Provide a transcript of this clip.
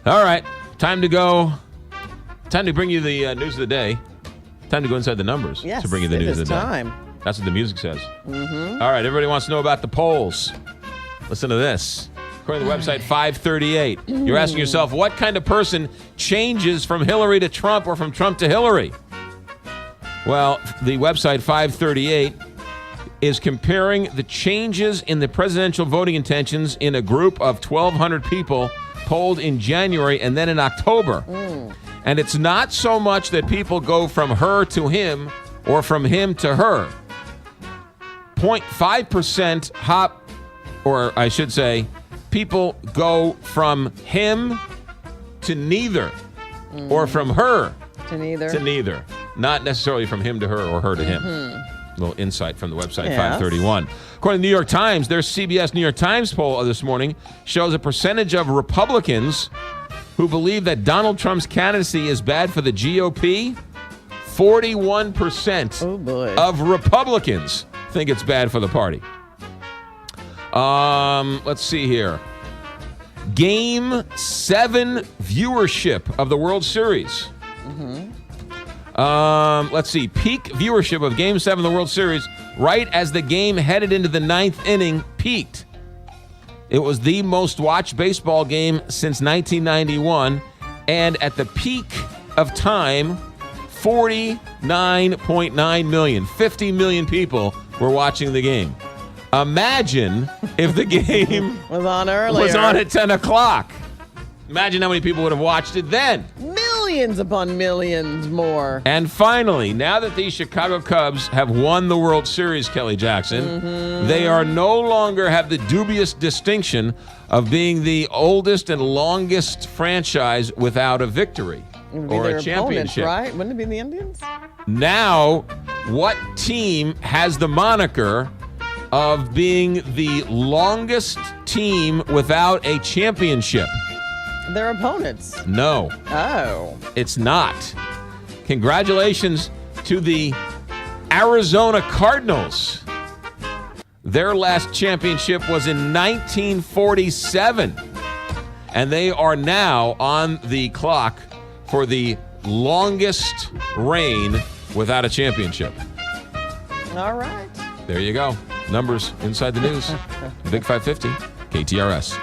All right. Time to go. Time to bring you the news of the day. Time to go inside the numbers to bring you the news of the day. That's what the music says. Mm-hmm. All right. Everybody wants to know about the polls. Listen to this. According to the website 538, you're asking yourself, what kind of person changes from Hillary to Trump or from Trump to Hillary? Well, the website 538 is comparing the changes in the presidential voting intentions in a group of 1,200 people polled in January and then in October. And it's not so much that people go from her to him or from him to her. 0.5% hop, or I should say, people go from him to neither, or from her to neither. Not necessarily from him to her or her to him. A little insight from the website 531. According to the New York Times, their CBS New York Times poll this morning shows a percentage of Republicans who believe that Donald Trump's candidacy is bad for the GOP. 41% of Republicans think it's bad for the party. Let's see here. Game 7 viewership of the World Series. Let's see. Peak viewership of Game 7 of the World Series right as the game headed into the 9th inning peaked. It was the most watched baseball game since 1991, and at the peak of time, 49.9 million, 50 million people were watching the game. Imagine if the game was on earlier. Was on at 10 o'clock. Imagine how many people would have watched it then. Millions upon millions more. And finally, now that the Chicago Cubs have won the World Series, Kelly Jackson, they are no longer have the dubious distinction of being the oldest and longest franchise without a victory or a championship. Right? Wouldn't it be the Indians? Now, what team has the moniker of being the longest team without a championship? Their opponents. No. Oh. It's not. Congratulations to the Arizona Cardinals. Their last championship was in 1947. And they are now on the clock for the longest reign without a championship. All right. There you go. Numbers inside the news. Big 550, KTRS.